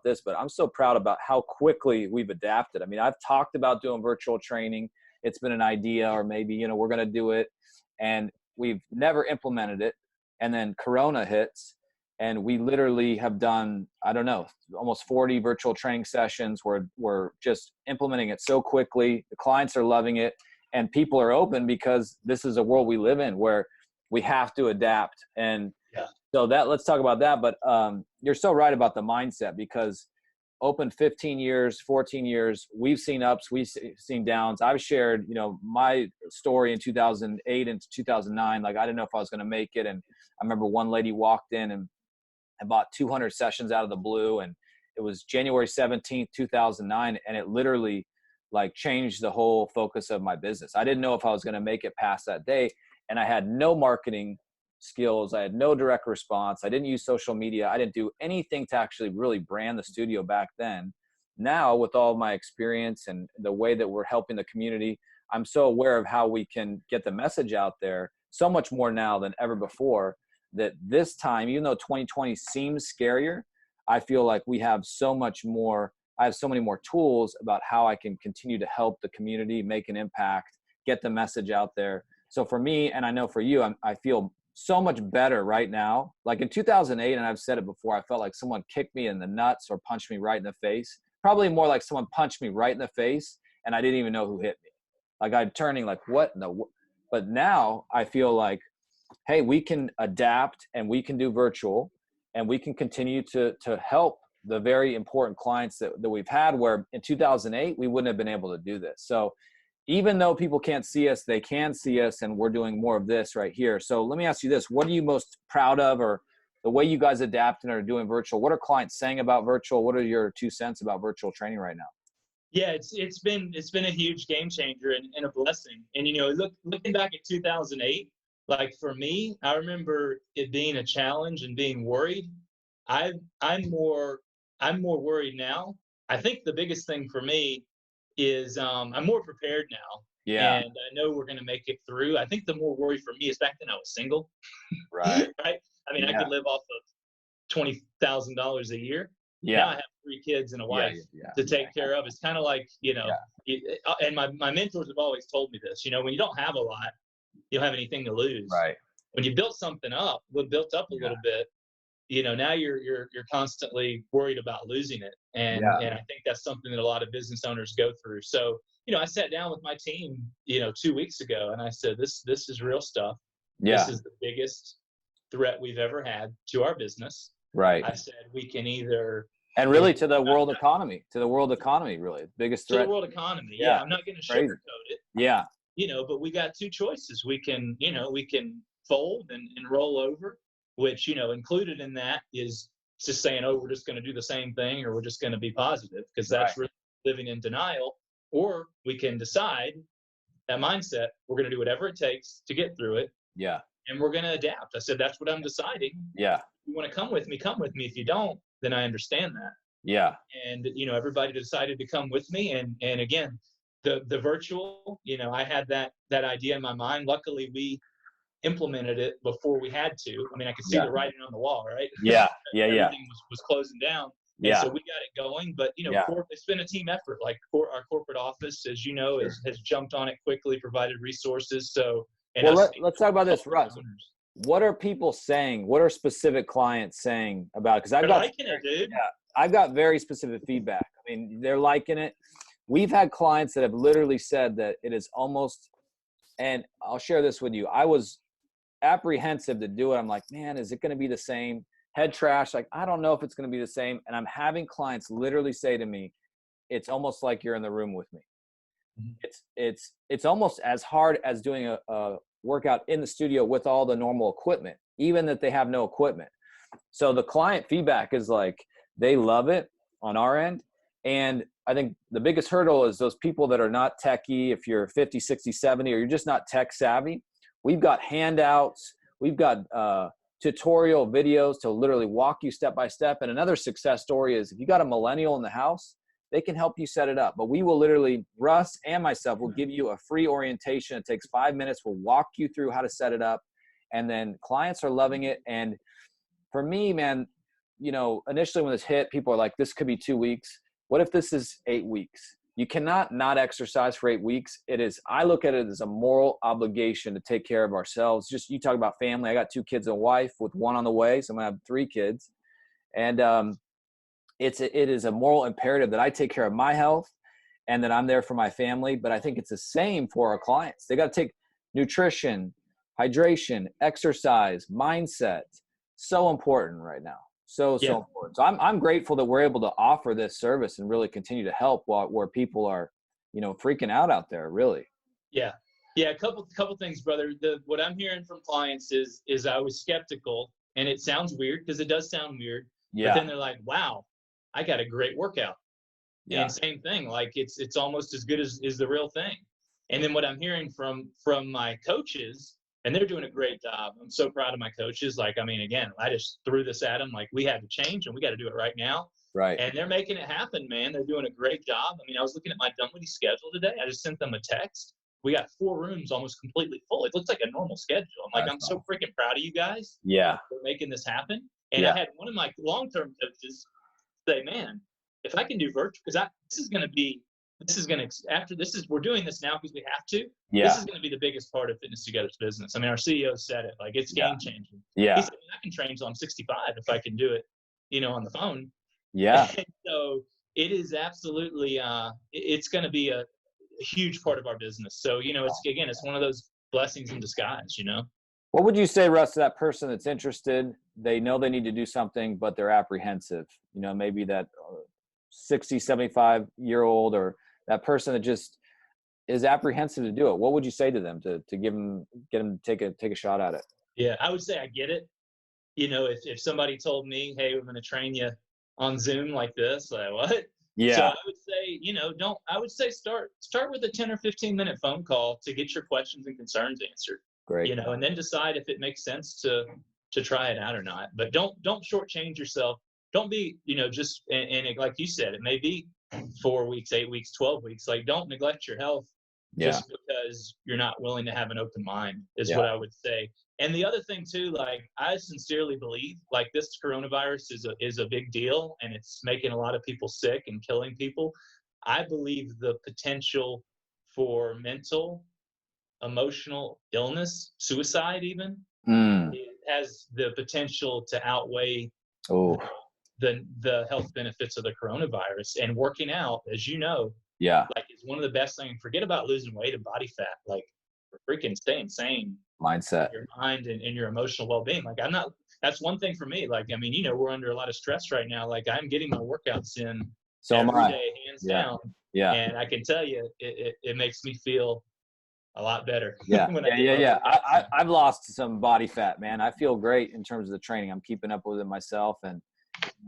this, but I'm so proud about how quickly we've adapted. I mean, I've talked about doing virtual training. It's been an idea, or maybe, you know, we're going to do it, and we've never implemented it. And then Corona hits, and we literally have done, I don't know, almost 40 virtual training sessions where we're just implementing it so quickly. The clients are loving it, and people are open because this is a world we live in where we have to adapt. And so let's talk about that. But you're so right about the mindset, because open 15 years, 14 years, we've seen ups, we've seen downs. I've shared, you know, my story in 2008 and 2009. Like, I didn't know if I was going to make it. And I remember one lady walked in and I bought 200 sessions out of the blue. And it was January 17th, 2009. And it literally like changed the whole focus of my business. I didn't know if I was going to make it past that day. And I had no marketing skills. I had no direct response. I didn't use social media. I didn't do anything to actually really brand the studio back then. Now, with all of my experience and the way that we're helping the community, I'm so aware of how we can get the message out there so much more now than ever before, that this time, even though 2020 seems scarier, I feel like we have so much more. I have so many more tools about how I can continue to help the community, make an impact, get the message out there. So for me, and I know for you, I feel so much better right now. Like in 2008, and I've said it before, I felt like someone kicked me in the nuts or punched me right in the face. Probably more like someone punched me right in the face and I didn't even know who hit me. Like, I'm turning like, what in the, but now I feel like, hey, we can adapt and we can do virtual, and we can continue to help the very important clients that we've had, where in 2008, we wouldn't have been able to do this. So even though people can't see us, they can see us, and we're doing more of this right here. So let me ask you this. What are you most proud of, or the way you guys adapt and are doing virtual? What are clients saying about virtual? What are your 2 cents about virtual training right now? Yeah, it's been a huge game changer and a blessing. And, you know, looking back at 2008, like for me, I remember it being a challenge and being worried. I'm more worried now. I think the biggest thing for me is I'm more prepared now. Yeah. And I know we're going to make it through. I think the more worry for me is back then I was single. Right. Right. I mean, I could live off of $20,000 a year. Yeah. Now I have 3 kids and a wife to take care of. It's kind of like, you know, and my mentors have always told me this, you know, when you don't have a lot, you don't have anything to lose. Right. When you built something up, built up a little bit, you know, now you're constantly worried about losing it. And I think that's something that a lot of business owners go through. So, you know, I sat down with my team, you know, 2 weeks ago, and I said, this is real stuff. Yeah. This is the biggest threat we've ever had to our business. Right. I said, we can either. And really to the world economy, really. Biggest threat. To the world economy. Yeah. I'm not going to sugarcoat it. Yeah. You know, but we got 2 choices. We can fold and roll over, which, you know, included in that is just saying, oh, we're just going to do the same thing, or we're just going to be positive, because that's really living in denial. Or we can decide that mindset, we're going to do whatever it takes to get through it. Yeah. And we're going to adapt. I said, that's what I'm deciding. Yeah. If you want to come with me, come with me. If you don't, then I understand that. Yeah. And, you know, everybody decided to come with me. And again, the virtual, you know, I had that idea in my mind. Luckily, we implemented it before we had to. I mean, I could see the writing on the wall, right? Yeah. Everything was closing down. And so we got it going. But, you know, it's been a team effort. Like our corporate office, as you know, has jumped on it quickly, provided resources. So, let's talk about this, Russ. What are people saying? What are specific clients saying about it? Because I've got very specific feedback. I mean, they're liking it. We've had clients that have literally said that it is almost, and I'll share this with you. I was apprehensive to do it. I'm like, man, is it going to be the same? Head trash. Like, I don't know if it's going to be the same. And I'm having clients literally say to me, it's almost like you're in the room with me. Mm-hmm. It's almost as hard as doing a workout in the studio with all the normal equipment, even that they have no equipment. So the client feedback is like, they love it on our end. And I think the biggest hurdle is those people that are not techie. If you're 50, 60, 70, or you're just not tech savvy, we've got handouts. We've got tutorial videos to literally walk you step by step. And another success story is if you got a millennial in the house, they can help you set it up. But we will literally, Russ and myself will give you a free orientation. It takes 5 minutes. We'll walk you through how to set it up. And then clients are loving it. And for me, man, initially when this hit, people are like, this could be 2 weeks. What if this is 8 weeks? You cannot not exercise for 8 weeks. I look at it as a moral obligation to take care of ourselves. Just, you talk about family. I got 2 kids and a wife with 1 on the way. So I'm going to have 3 kids. And it is a moral imperative that I take care of my health and that I'm there for my family. But I think it's the same for our clients. They got to take nutrition, hydration, exercise, mindset. So important right now. So important. So I'm grateful that we're able to offer this service and really continue to help where people are, freaking out there, really. Yeah. Yeah. A couple things, brother. What I'm hearing from clients is I was skeptical, and it sounds weird because it does sound weird. Yeah. But then they're like, wow, I got a great workout. Yeah. And same thing, like it's almost as good as the real thing. And then what I'm hearing from my coaches, and they're doing a great job. I'm so proud of my coaches. Like, I mean, again, I just threw this at them. Like, we had to change and we got to do it right now. Right. And they're making it happen, man. They're doing a great job. I mean, I was looking at my Dunwoody schedule today. I just sent them a text. We got 4 rooms almost completely full. It looks like a normal schedule. I'm like, I'm so freaking proud of you guys. Yeah. For making this happen. And I had one of my long-term coaches say, man, if I can do virtual, because we're doing this now because we have to. Yeah. This is going to be the biggest part of Fitness Together's business. I mean, our CEO said it, like, it's game changing. Yeah. He said, I can train till I'm 65 if I can do it, on the phone. Yeah. And so it is absolutely, it's going to be a huge part of our business. So, it's one of those blessings in disguise, What would you say, Russ, to that person that's interested? They know they need to do something, but they're apprehensive. Maybe that 60, 75-year-old or that person that just is apprehensive to do it. What would you say to them to get them to take a shot at it? Yeah, I would say I get it. If somebody told me, hey, we're going to train you on Zoom like this, like, what? Yeah. So I would say, I would say start with a 10 or 15-minute phone call to get your questions and concerns answered. Great. And then decide if it makes sense to try it out or not. But don't shortchange yourself. Don't be, just, and like you said, it may be 4 weeks, 8 weeks, 12 weeks. Like, don't neglect your health just because you're not willing to have an open mind is what I would say. And the other thing too, like, I sincerely believe, like, this coronavirus is a big deal and it's making a lot of people sick and killing people. I believe the potential for mental, emotional illness, suicide even, it has the potential to outweigh the health benefits of the coronavirus. And working out, as you know, like, is one of the best things. Forget about losing weight and body fat. Like, freaking staying sane. Mindset. Your mind and your emotional well-being. Like, that's one thing for me. Like, I mean, we're under a lot of stress right now. Like, I'm getting my workouts in every day, hands down. Yeah. And I can tell you, it makes me feel a lot better. Yeah. I've lost some body fat, man. I feel great in terms of the training. I'm keeping up with it myself, and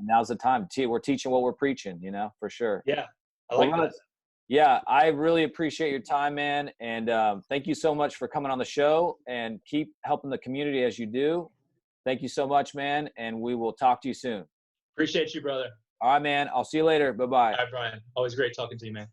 now's the time. We're teaching what we're preaching, for sure. Yeah. I like that. Yeah, I really appreciate your time, man. And thank you so much for coming on the show, and keep helping the community as you do. Thank you so much, man. And we will talk to you soon. Appreciate you, brother. All right, man. I'll see you later. Bye-bye. All right, Bryan. Always great talking to you, man.